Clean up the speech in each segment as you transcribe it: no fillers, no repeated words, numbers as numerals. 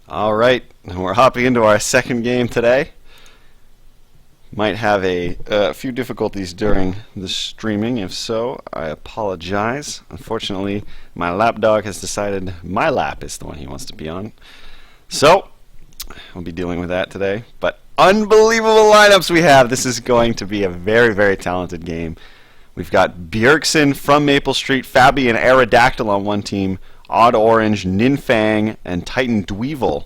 Alright, we're hopping into our second game today. Might have a few difficulties during the streaming. If so, I apologize. Unfortunately, my lapdog has decided my lap is the one he wants to be on. So, we'll be dealing with that today. But unbelievable lineups we have. This is going to be a very, very talented game. We've got Bjergsen from Maple Street, Fabi and Aerodactyl on one team, Odd Orange, Ninfang, and Titan Dweevil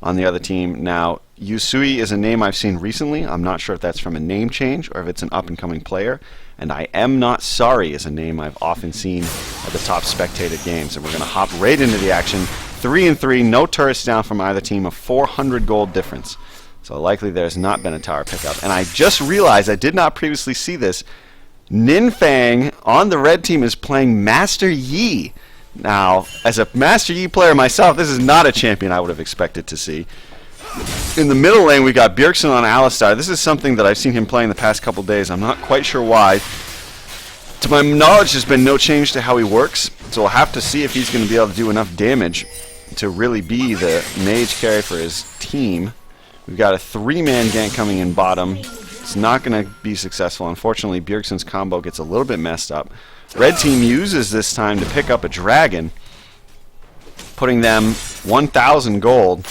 on the other team. Now, Yusui is a name I've seen recently. I'm not sure if that's from a name change or if it's an up-and-coming player. And I Am Not Sorry is a name I've often seen at the top spectated games. And we're going to hop right into the action. 3-3, no turrets down from either team, a 400 gold difference. So likely there's not been a tower pickup. And I just realized, I did not previously see this, Ninfang on the red team is playing Master Yi. Now, as a Master Yi player myself, this is not a champion I would have expected to see. In the middle lane, we got Bjergsen on Alistar. This is something that I've seen him play in the past couple days. I'm not quite sure why. To my knowledge, there's been no change to how he works, so we'll have to see if he's going to be able to do enough damage to really be the mage carry for his team. We've got a 3-man gank coming in bottom. It's not going to be successful. Unfortunately, Bjergsen's combo gets a little bit messed up. Red team uses this time to pick up a dragon, putting them 1,000 gold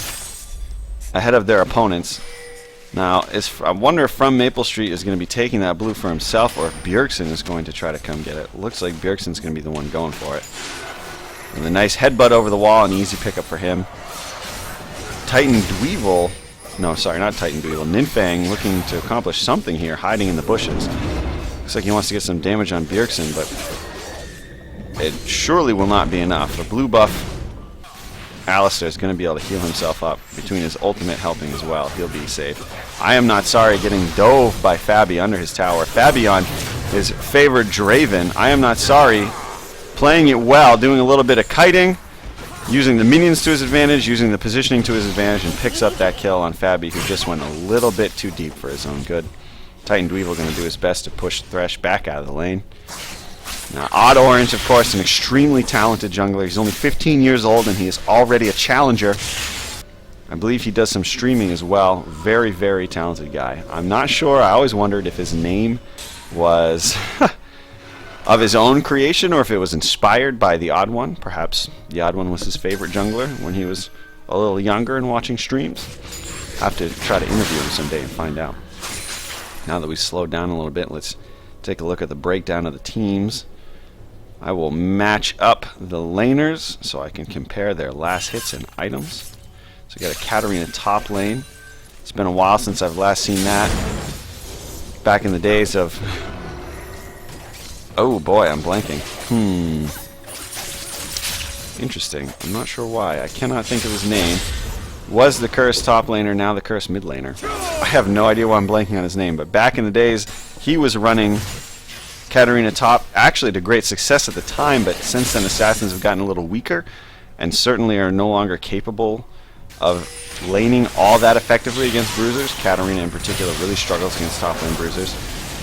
ahead of their opponents. Now, I wonder if From Maple Street is going to be taking that blue for himself, or if Bjergsen is going to try to come get it. Looks like Bjergsen's going to be the one going for it. And a nice headbutt over the wall, an easy pickup for him. Titan Dweevil, no, sorry, not Titan Dweevil, Ninfang looking to accomplish something here, hiding in the bushes. Looks like he wants to get some damage on Bjergsen, but it surely will not be enough. A blue buff Alistar is going to be able to heal himself up between his ultimate helping as well. He'll be safe. I Am Not Sorry getting dove by Fabi under his tower. Fabi on his favorite Draven. I Am Not Sorry playing it well, doing a little bit of kiting, using the minions to his advantage, using the positioning to his advantage, and picks up that kill on Fabi, who just went a little bit too deep for his own good. Titan Dweevil going to do his best to push Thresh back out of the lane. Now, Odd Orange, of course, an extremely talented jungler. He's only 15 years old, and he is already a challenger. I believe he does some streaming as well. Very, very talented guy. I'm not sure. I always wondered if his name was of his own creation or if it was inspired by the Odd One. Perhaps the Odd One was his favorite jungler when he was a little younger and watching streams. I'll have to try to interview him someday and find out. Now that we've slowed down a little bit, let's take a look at the breakdown of the teams. I will match up the laners so I can compare their last hits and items. So we got a Katarina top lane. It's been a while since I've last seen that. Back in the days of... Oh boy, I'm blanking. Interesting. I'm not sure why. I cannot think of his name. Was the cursed top laner, now the cursed mid laner. I have no idea why I'm blanking on his name, but back in the days, he was running Katarina top, actually to great success at the time, but since then assassins have gotten a little weaker and certainly are no longer capable of laning all that effectively against bruisers. Katarina in particular really struggles against top lane bruisers.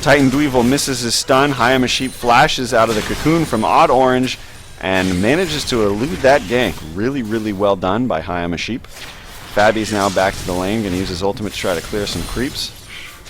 Titan Dweevil misses his stun. Hayama Sheep flashes out of the cocoon from Odd Orange and manages to elude that gank. Really, really well done by Hayama Sheep. Fabi's now back to the lane, going to use his ultimate to try to clear some creeps.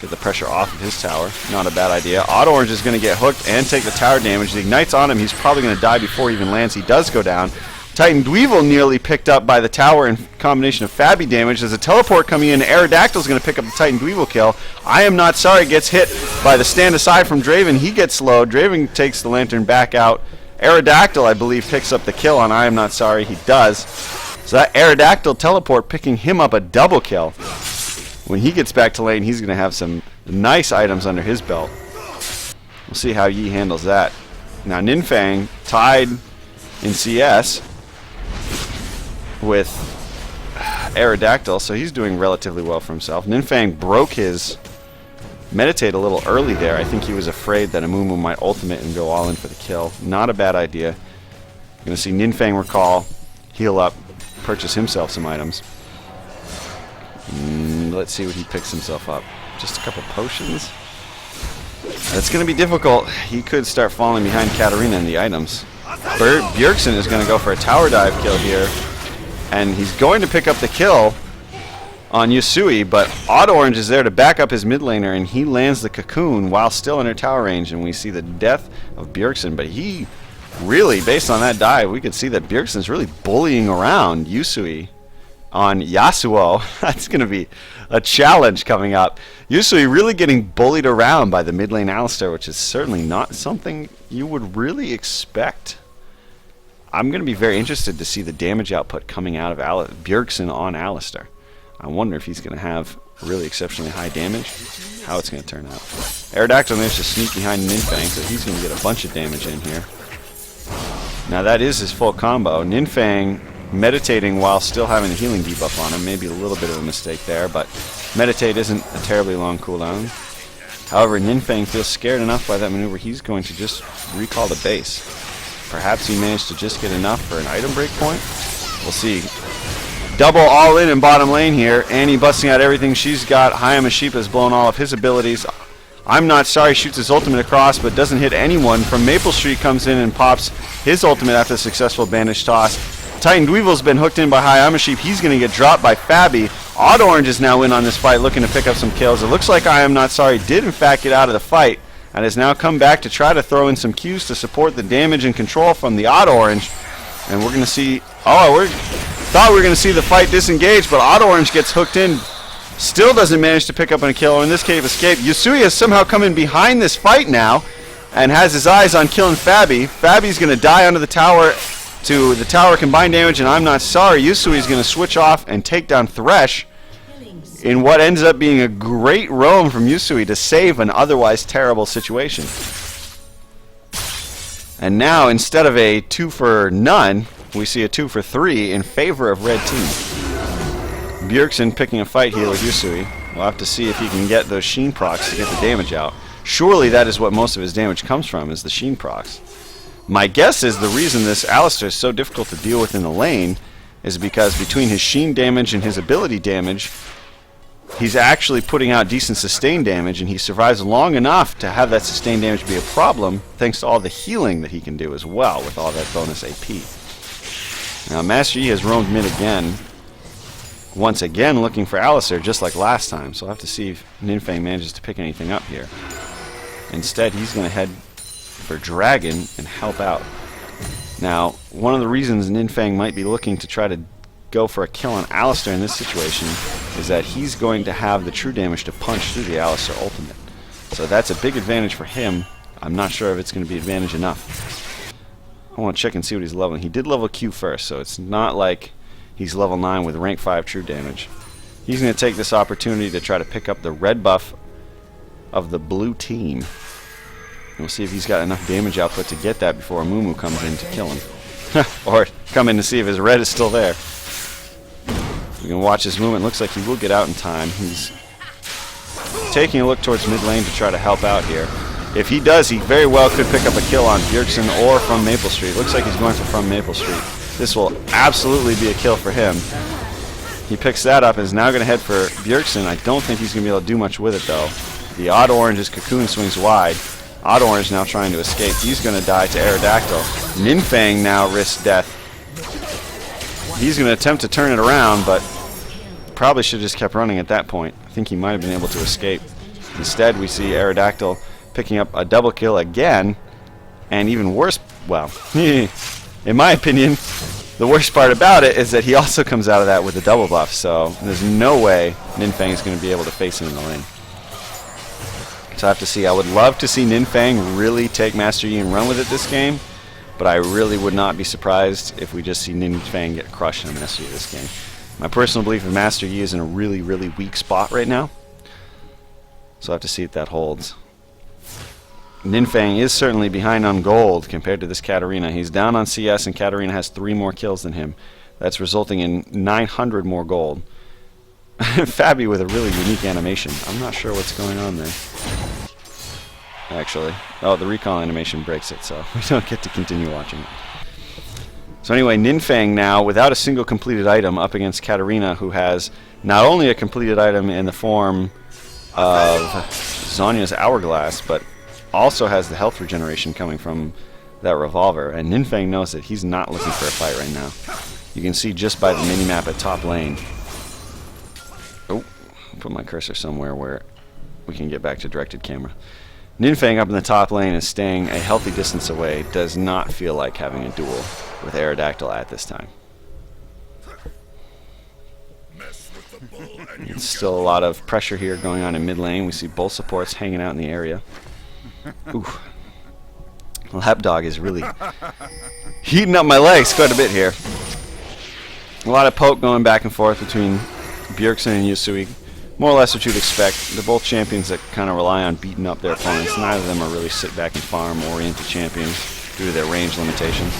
Get the pressure off of his tower. Not a bad idea. Odd Orange is going to get hooked and take the tower damage. The Ignite's on him. He's probably going to die before he even lands. He does go down. Titan Dweevil nearly picked up by the tower in combination of Fabi damage. There's a teleport coming in. Aerodactyl is going to pick up the Titan Dweevil kill. I Am Not Sorry gets hit by the stand aside from Draven. He gets slowed. Draven takes the lantern back out. Aerodactyl, I believe, picks up the kill on I Am Not Sorry. He does. So that Aerodactyl teleport picking him up a double kill. When he gets back to lane, he's going to have some nice items under his belt. We'll see how Yi handles that. Now, Ninfang tied in CS with Aerodactyl, so he's doing relatively well for himself. Ninfang broke his meditate a little early there. I think he was afraid that Amumu might ultimate and go all in for the kill. Not a bad idea. You're going to see Ninfang recall, heal up, purchase himself some items. Let's see what he picks himself up. Just a couple potions. That's going to be difficult. He could start falling behind Katarina in the items. Bjergsen is going to go for a tower dive kill here. And he's going to pick up the kill on Yusui, but Odd Orange is there to back up his mid laner, and he lands the cocoon while still in her tower range, and we see the death of Bjergsen. But he really, based on that dive, we could see that Bjergsen's really bullying around Yusui on Yasuo. That's going to be a challenge coming up. Yusui really getting bullied around by the mid lane Alistar, which is certainly not something you would really expect. I'm going to be very interested to see the damage output coming out of Bjergsen on Alistar. I wonder if he's going to have really exceptionally high damage, how it's going to turn out. Aerodactyl managed to sneak behind Ninfang, so he's going to get a bunch of damage in here. Now that is his full combo. Ninfang meditating while still having the healing debuff on him. Maybe a little bit of a mistake there, but meditate isn't a terribly long cooldown. However, Ninfang feels scared enough by that maneuver, he's going to just recall the base. Perhaps he managed to just get enough for an item break point. We'll see. Double all in bottom lane here. Annie busting out everything she's got. Hayama Sheep has blown all of his abilities. I'm Not Sorry shoots his ultimate across, but doesn't hit anyone. From Maple Street comes in and pops his ultimate after the successful bandage toss. Titan Dweevil's been hooked in by Hayama Sheep. He's going to get dropped by Fabi. Odd Orange is now in on this fight, looking to pick up some kills. It looks like I Am Not Sorry did in fact get out of the fight, and has now come back to try to throw in some Qs to support the damage and control from the Odd Orange. And we're going to see... thought we were going to see the fight disengage, but Odd Orange gets hooked in. Still doesn't manage to pick up a kill, or in this case escape. Yusui has somehow come in behind this fight now, and has his eyes on killing Fabi. Fabi's going to die under the tower to the tower combined damage, and I'm Not Sorry. Yusui's going to switch off and take down Thresh in what ends up being a great roam from Yusui to save an otherwise terrible situation. And now, instead of a 2 for none, we see a 2 for 3 in favor of red team. Bjergsen picking a fight here with Yusui. We'll have to see if he can get those Sheen procs to get the damage out. Surely that is what most of his damage comes from, is the Sheen procs. My guess is the reason this Alistar is so difficult to deal with in the lane is because between his Sheen damage and his ability damage, he's actually putting out decent sustained damage, and he survives long enough to have that sustained damage be a problem, thanks to all the healing that he can do as well with all that bonus AP. Now Master Yi has roamed mid again, once again looking for Alistar just like last time, so I'll have to see if Ninfang manages to pick anything up here. Instead, he's going to head for Dragon and help out. Now, one of the reasons Ninfang might be looking to try to go for a kill on Alistar in this situation is that he's going to have the true damage to punch through the Alistar ultimate. So that's a big advantage for him. I'm not sure if it's going to be advantage enough. I want to check and see what he's leveling. He did level Q first, so it's not like he's level 9 with rank 5 true damage. He's going to take this opportunity to try to pick up the red buff of the blue team. And we'll see if he's got enough damage output to get that before Amumu comes in to kill him. Or come in to see if his red is still there. We can watch his movement. Looks like he will get out in time. He's taking a look towards mid lane to try to help out here. If he does, he very well could pick up a kill on Bjergsen or from Maple Street. Looks like he's going for from Maple Street. This will absolutely be a kill for him. He picks that up and is now going to head for Bjergsen. I don't think he's going to be able to do much with it, though. The Odd Orange's cocoon swings wide. Odd Orange now trying to escape. He's going to die to Aerodactyl. Ninfang now risks death. He's going to attempt to turn it around, but probably should have just kept running at that point. I think he might have been able to escape. Instead, we see Aerodactyl picking up a double kill again, and even worse, well, in my opinion, the worst part about it is that he also comes out of that with a double buff, so there's no way Ninfang is going to be able to face him in the lane. So I have to see. I would love to see Ninfang really take Master Yi and run with it this game, but I really would not be surprised if we just see Ninfang get crushed in Master Yi this game. My personal belief is Master Yi is in a really, really weak spot right now, so I have to see if that holds. Ninfang is certainly behind on gold compared to this Katarina. He's down on CS, and Katarina has 3 more kills than him. That's resulting in 900 more gold. Fabi with a really unique animation. I'm not sure what's going on there. Actually. Oh, the recall animation breaks it, so we don't get to continue watching it. So anyway, Ninfang now, without a single completed item, up against Katarina, who has not only a completed item in the form of Zhonya's Hourglass, but also has the health regeneration coming from that revolver. And Ninfang knows that he's not looking for a fight right now. You can see just by the mini-map at top lane. Oh, put my cursor somewhere where we can get back to directed camera. Ninfang up in the top lane is staying a healthy distance away. Does not feel like having a duel with Aerodactyl at this time. Still a lot of pressure here going on in mid lane. We see both supports hanging out in the area. Ooh. Lapdog is really heating up my legs quite a bit here. A lot of poke going back and forth between Bjergsen and Yusui. More or less what you'd expect. They're both champions that kind of rely on beating up their opponents. Neither of them are really sit back and farm oriented champions due to their range limitations.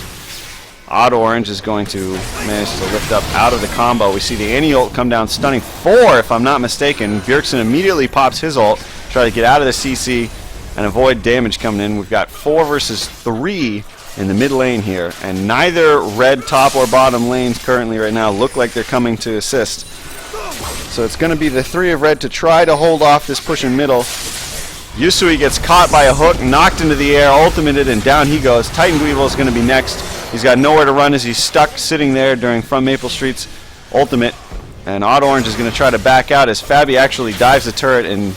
Odd Orange is going to manage to lift up out of the combo. We see the anti-ult come down, stunning 4 if I'm not mistaken. Bjergsen immediately pops his ult, try to get out of the CC and avoid damage coming in. We've got 4 versus 3 in the mid lane here, and neither red top or bottom lanes currently right now look like they're coming to assist. So it's going to be the 3 of red to try to hold off this push in middle. Yusui gets caught by a hook, knocked into the air, ultimated, and down he goes. Titan Dweevil is going to be next. He's got nowhere to run as he's stuck sitting there during From Maple Street's ultimate. And Odd Orange is going to try to back out as Fabi actually dives the turret in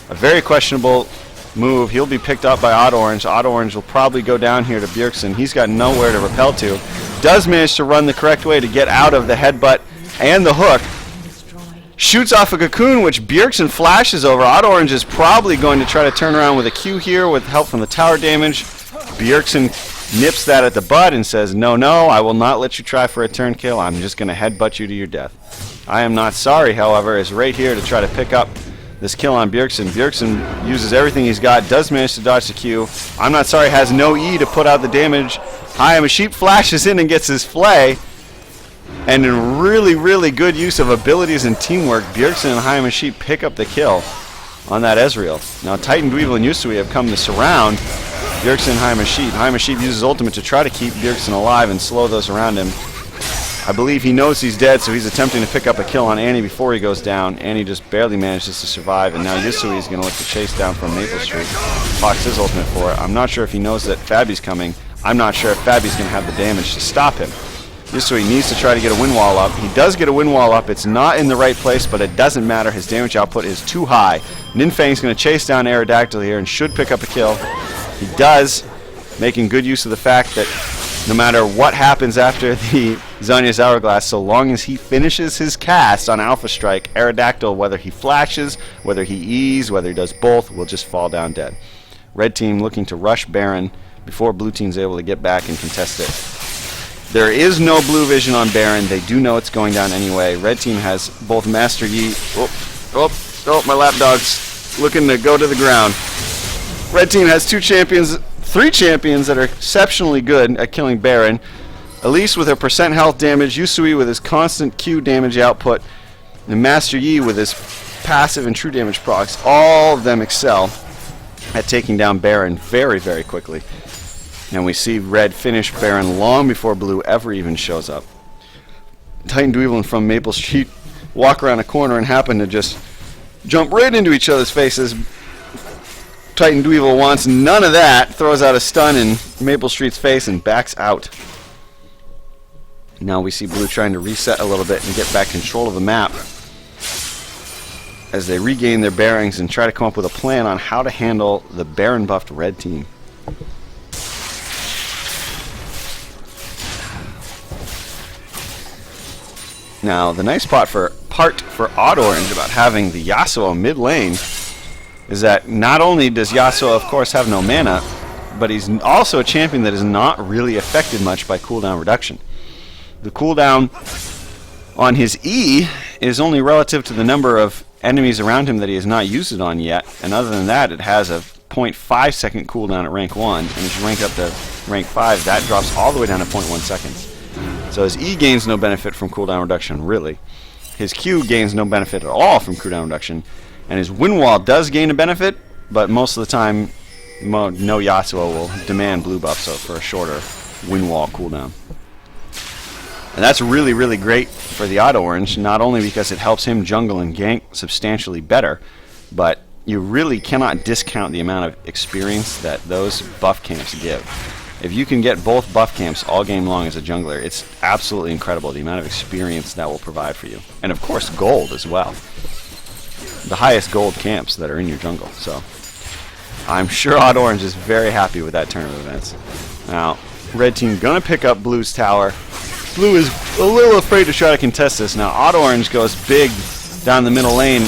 a very questionable move. He'll be picked up by Odd Orange. Odd Orange will probably go down here to Bjergsen. He's got nowhere to repel to. Does manage to run the correct way to get out of the headbutt and the hook. Shoots off a cocoon, which Bjergsen flashes over. Odd Orange is probably going to try to turn around with a Q here with help from the tower damage. Bjergsen nips that at the bud and says, no, I will not let you try for a turn kill. I'm just going to headbutt you to your death. I am not sorry, however, is right here to try to pick up this kill on Bjergsen. Bjergsen uses everything he's got, does manage to dodge the Q. I'm not sorry has no E to put out the damage. I Am a Sheep flashes in and gets his flay. And in really good use of abilities and teamwork, Bjergsen and I Am a Sheep pick up the kill on that Ezreal. Now Titan Dweevil and Yusui have come to surround Bjergsen and I Am a Sheep. I Am a Sheep uses ultimate to try to keep Bjergsen alive and slow those around him. I believe he knows he's dead, so he's attempting to pick up a kill on Annie before he goes down. Annie just barely manages to survive, and now Yusui is going to look to chase down from Maple Street. Fox his ultimate for it. I'm not sure if he knows that Fabi's coming. I'm not sure if Fabi's going to have the damage to stop him. Yusui needs to try to get a wind wall up. He does get a wind wall up. It's not in the right place, but it doesn't matter. His damage output is too high. Ninfang's going to chase down Aerodactyl here and should pick up a kill. He does, making good use of the fact that no matter what happens after the Zhonya's Hourglass, so long as he finishes his cast on Alpha Strike, Aerodactyl, whether he flashes, whether he E's, whether he does both, will just fall down dead. Red team looking to rush Baron before blue team's able to get back and contest it. There is no blue vision on Baron. They do know it's going down anyway. Red team has both Master Yi. My lapdog's looking to go to the ground. Red team has 3 champions that are exceptionally good at killing Baron. Elise with her percent health damage, Yusui with his constant Q damage output, and Master Yi with his passive and true damage procs. All of them excel at taking down Baron very quickly. And we see red finish Baron long before blue ever even shows up. Titan Dweevil and From Maple Street walk around a corner and happen to just jump right into each other's faces. Titan Dweevil wants none of that, throws out a stun in Maple Street's face and backs out. Now we see blue trying to reset a little bit and get back control of the map as they regain their bearings and try to come up with a plan on how to handle the Baron buffed red team. Now, the nice part for Odd Orange about having the Yasuo mid lane is that not only does Yasuo, of course, have no mana, but he's also a champion that is not really affected much by cooldown reduction. The cooldown on his E is only relative to the number of enemies around him that he has not used it on yet, and other than that, it has a 0.5 second cooldown at rank 1, and as you rank up to rank 5, that drops all the way down to 0.1 seconds. So his E gains no benefit from cooldown reduction, really. His Q gains no benefit at all from cooldown reduction, and his wind wall does gain a benefit, but most of the time, no Yasuo will demand blue buff, so for a shorter wind wall cooldown. And that's really great for the Odd Orange, not only because it helps him jungle and gank substantially better, but you really cannot discount the amount of experience that those buff camps give. If you can get both buff camps all game long as a jungler, it's absolutely incredible the amount of experience that will provide for you. And of course gold as well. The highest gold camps that are in your jungle. So I'm sure Odd Orange is very happy with that turn of events. Now, red team gonna pick up Blue's tower. Blue is a little afraid to try to contest this. Now Odd Orange goes big down the middle lane,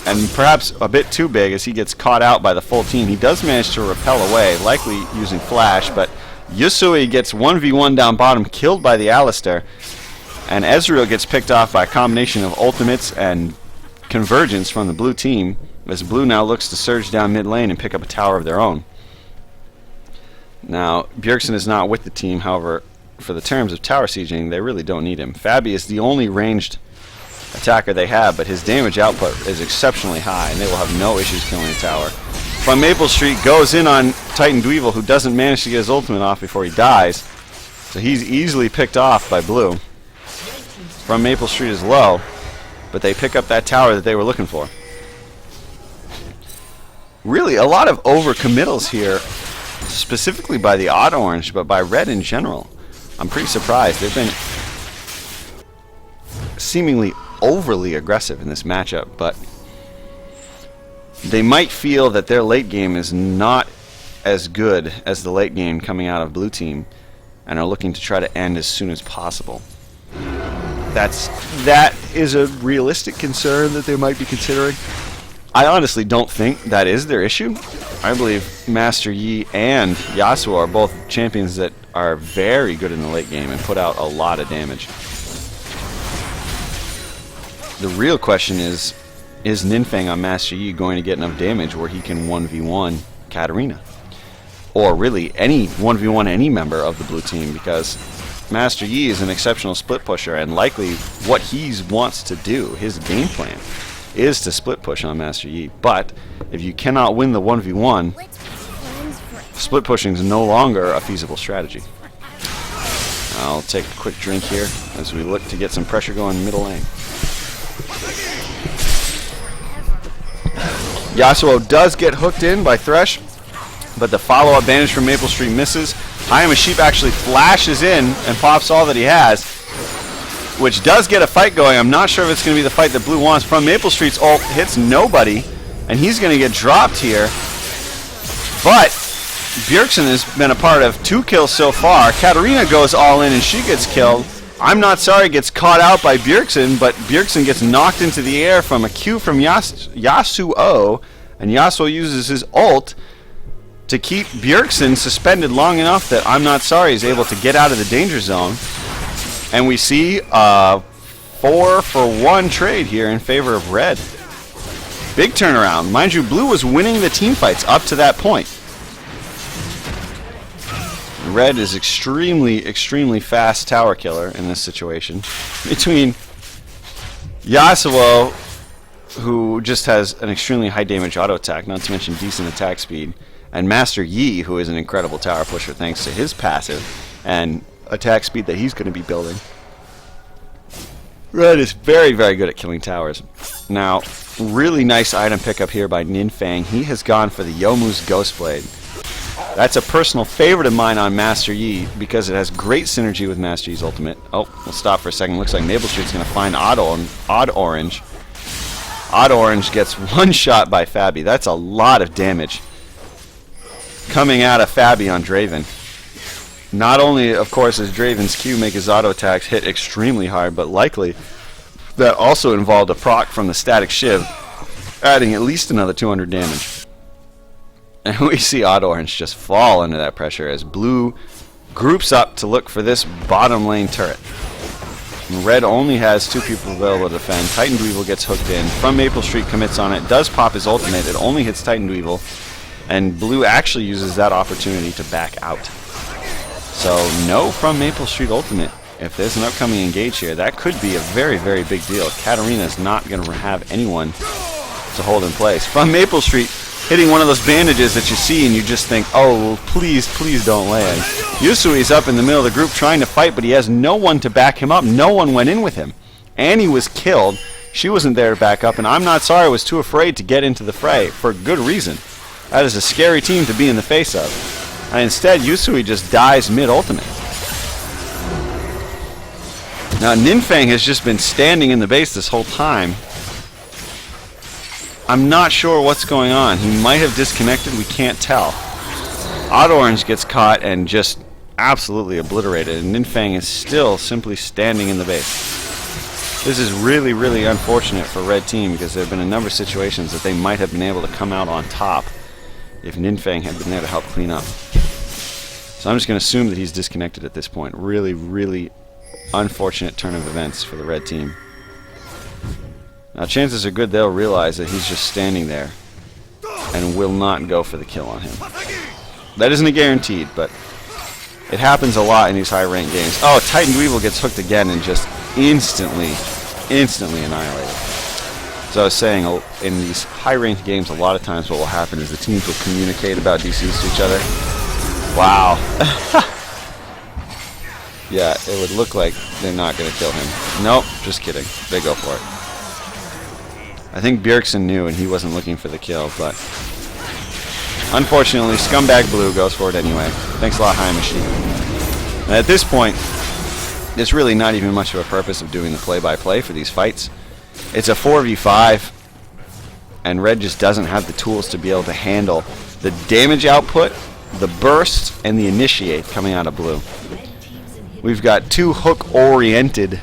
and perhaps a bit too big as he gets caught out by the full team. He does manage to repel away, likely using flash, but Yusui gets 1v1 down bottom, killed by the Alistar, and Ezreal gets picked off by a combination of ultimates and convergence from the blue team, as blue now looks to surge down mid lane and pick up a tower of their own. Now, Bjergsen is not with the team, however, for the terms of tower sieging, they really don't need him. Fabi is the only ranged attacker they have, but his damage output is exceptionally high, and they will have no issues killing the tower. From Maple Street goes in on Titan Dweevil, who doesn't manage to get his ultimate off before he dies, so he's easily picked off by blue. From Maple Street is low, but they pick up that tower that they were looking for. Really, a lot of overcommittals here, specifically by the Odd Orange, but by red in general. I'm pretty surprised. They've been seemingly overly aggressive in this matchup, but they might feel that their late game is not as good as the late game coming out of blue team, and are looking to try to end as soon as possible. That is a realistic concern that they might be considering. I honestly don't think that is their issue. I believe Master Yi and Yasuo are both champions that are very good in the late game and put out a lot of damage. The real question is Ninfang on Master Yi going to get enough damage where he can 1v1 Katarina? Or really, any 1v1 any member of the blue team, because Master Yi is an exceptional split pusher, and likely what he wants to do, his game plan, is to split push on Master Yi. But if you cannot win the 1v1, split pushing is no longer a feasible strategy. I'll take a quick drink here as we look to get some pressure going middle lane. Yasuo does get hooked in by Thresh, but the follow-up bandage from Maple Street misses. I Am a Sheep actually flashes in and pops all that he has, which does get a fight going. I'm not sure if it's going to be the fight that blue wants. From Maple Street's ult hits nobody, and he's going to get dropped here. But Bjergsen has been a part of 2 kills so far. Katarina goes all in and she gets killed. I'm Not Sorry gets caught out by Bjergsen, but Bjergsen gets knocked into the air from a Q from Yasuo, and Yasuo uses his ult to keep Bjergsen suspended long enough that I'm Not Sorry is able to get out of the danger zone. And we see a 4-for-1 trade here in favor of red. Big turnaround. Mind you, blue was winning the team fights up to that point. Red is extremely fast tower killer in this situation. Between Yasuo, who just has an extremely high damage auto attack, not to mention decent attack speed, and Master Yi, who is an incredible tower pusher thanks to his passive and attack speed that he's going to be building. Red is very good at killing towers. Now, really nice item pickup here by Ninfang. He has gone for the Youmuu's Ghostblade. That's a personal favorite of mine on Master Yi because it has great synergy with Master Yi's ultimate. Oh, we'll stop for a second. Looks like Maple Street's going to find Odd Orange. Odd Orange gets one shot by Fabi. That's a lot of damage coming out of Fabi on Draven. Not only, of course, does Draven's Q make his auto attacks hit extremely hard, but likely that also involved a proc from the Static Shiv, adding at least another 200 damage. And we see Odd Orange just fall under that pressure as blue groups up to look for this bottom lane turret. And red only has 2 people available to defend. Titan Dweevil gets hooked in. From Maple Street commits on it, does pop his ultimate. It only hits Titan Dweevil, and blue actually uses that opportunity to back out. So no From Maple Street ultimate. If there's an upcoming engage here, that could be a very big deal. Katarina is not going to have anyone to hold in place. From Maple Street hitting one of those bandages that you see and you just think, oh, please don't land. Yusui's up in the middle of the group trying to fight, but he has no one to back him up. No one went in with him. Annie was killed. She wasn't there to back up, and I'm Not Sorry was too afraid to get into the fray for good reason. That is a scary team to be in the face of. And instead, Yusui just dies mid-ultimate. Now, Ninfeng has just been standing in the base this whole time. I'm not sure what's going on. He might have disconnected. We can't tell. Odd Orange gets caught and just absolutely obliterated. And Ninfeng is still simply standing in the base. This is really, really unfortunate for Red Team because there have been a number of situations that they might have been able to come out on top if Ninfeng had been there to help clean up. So I'm just going to assume that he's disconnected at this point. Really, really unfortunate turn of events for the Red Team. Now chances are good they'll realize that he's just standing there and will not go for the kill on him. That isn't a guaranteed, but it happens a lot in these high-ranked games. Oh, Titan Dweevil gets hooked again and just instantly annihilated. So I was saying, in these high-ranked games, a lot of times what will happen is the teams will communicate about DCs to each other. Wow. Yeah, it would look like they're not going to kill him. Nope, just kidding. They go for it. I think Bjergsen knew and he wasn't looking for the kill, but unfortunately, Scumbag Blue goes for it anyway. Thanks a lot, High Machine. And at this point, there's really not even much of a purpose of doing the play-by-play for these fights. It's a 4v5, and Red just doesn't have the tools to be able to handle the damage output, the burst, and the initiate coming out of Blue. We've got two hook-oriented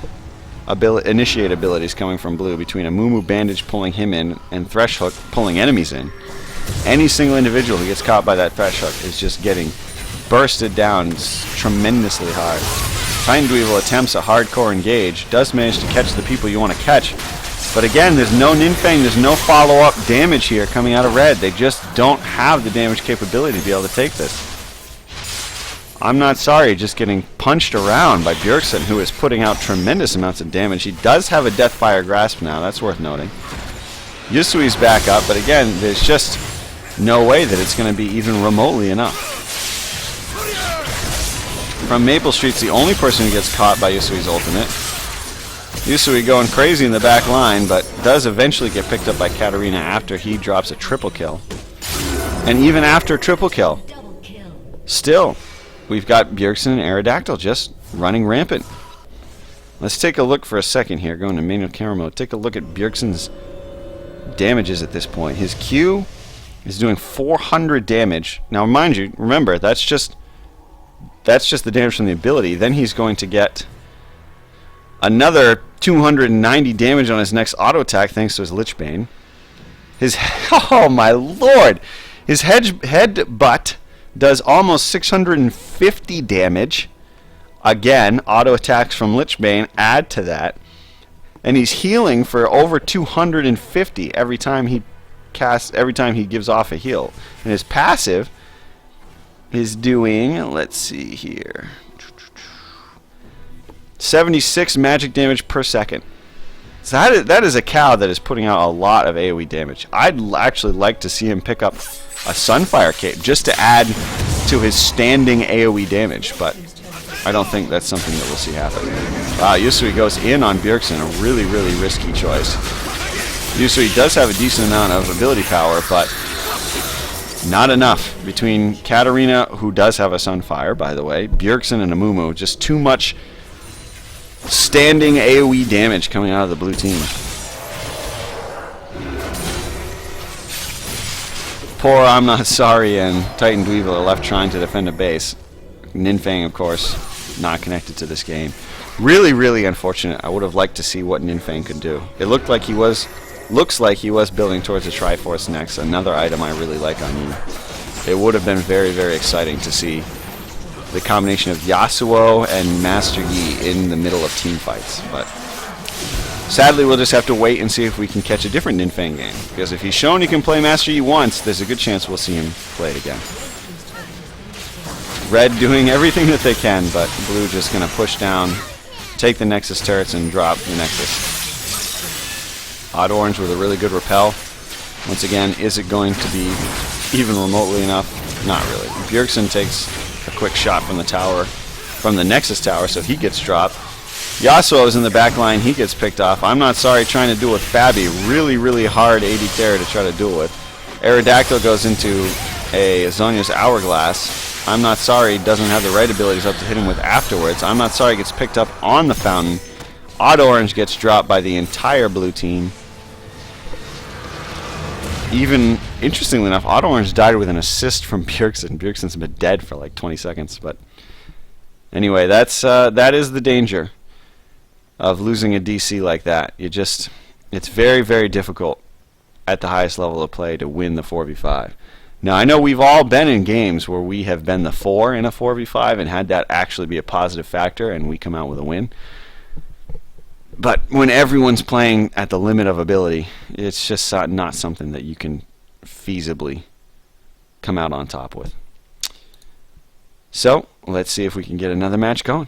initiate abilities coming from Blue between a Mumu Bandage pulling him in and Thresh Hook pulling enemies in. Any single individual who gets caught by that Thresh Hook is just getting bursted down tremendously hard. Titan Dweevil attempts a hardcore engage, does manage to catch the people you want to catch, but again, there's no Ninfeng, there's no follow-up damage here coming out of Red. They just don't have the damage capability to be able to take this. I'm not sorry, just getting punched around by Bjergsen, who is putting out tremendous amounts of damage. He does have a Deathfire Grasp now, that's worth noting. Yusui's back up, but again, there's just no way that it's going to be even remotely enough. From Maple Street's the only person who gets caught by Yusui's ultimate. Yusui going crazy in the back line, but does eventually get picked up by Katarina after he drops a triple kill. And even after triple kill, still, we've got Bjergsen and Aerodactyl just running rampant. Let's take a look for a second here, going to manual camera mode. Take a look at Bjergsen's damages at this point. His Q is doing 400 damage. Now, mind you, remember, that's just the damage from the ability. Then he's going to get another 290 damage on his next auto attack thanks to his Lichbane. His oh my lord! His headbutt does almost 650 damage. Again, auto attacks from Lichbane add to that. And he's healing for over 250 every time he gives off a heal. And his passive is doing, let's see here, 76 magic damage per second. So that is a cow that is putting out a lot of AoE damage. I'd actually like to see him pick up a Sunfire Cape just to add to his standing AoE damage, but I don't think that's something that we'll see happen. Yusui goes in on Bjergsen, a really, really risky choice. Yusui does have a decent amount of ability power, but not enough. Between Katarina, who does have a Sunfire, by the way, Bjergsen and Amumu, just too much standing AoE damage coming out of the blue team. Poor I'm Not Sorry and Titan Dweevil are left trying to defend a base. Ninfeng, of course, not connected to this game. Really, really unfortunate. I would have liked to see what Ninfeng could do. It looks like he was building towards a Triforce next, another item I really like on you. It would have been very, very exciting to see the combination of Yasuo and Master Yi in the middle of team fights, but sadly we'll just have to wait and see if we can catch a different Ninfeng game, because if he's shown he can play Master Yi once, there's a good chance we'll see him play it again. Red doing everything that they can, but Blue just going to push down, take the Nexus turrets and drop the Nexus. Odd Orange with a really good repel. Once again, is it going to be even remotely enough? Not really. Bjergsen takes a quick shot from the tower, from the Nexus tower, so he gets dropped. Yasuo is in the back line, he gets picked off. I'm Not Sorry trying to duel with Fabi. Really, really hard AD carry to try to duel with. Aerodactyl goes into a Zhonya's Hourglass. I'm Not Sorry doesn't have the right abilities up to hit him with afterwards. I'm Not Sorry gets picked up on the fountain. Odd Orange gets dropped by the entire blue team. Even, interestingly enough, Odd Orange died with an assist from Bjergsen. Bjergsen's been dead for like 20 seconds. But anyway, that is the danger of losing a DC like that. It's very, very difficult at the highest level of play to win the 4v5. Now, I know we've all been in games where we have been the 4 in a 4v5 and had that actually be a positive factor and we come out with a win. But when everyone's playing at the limit of ability, it's just not something that you can feasibly come out on top with. So, let's see if we can get another match going.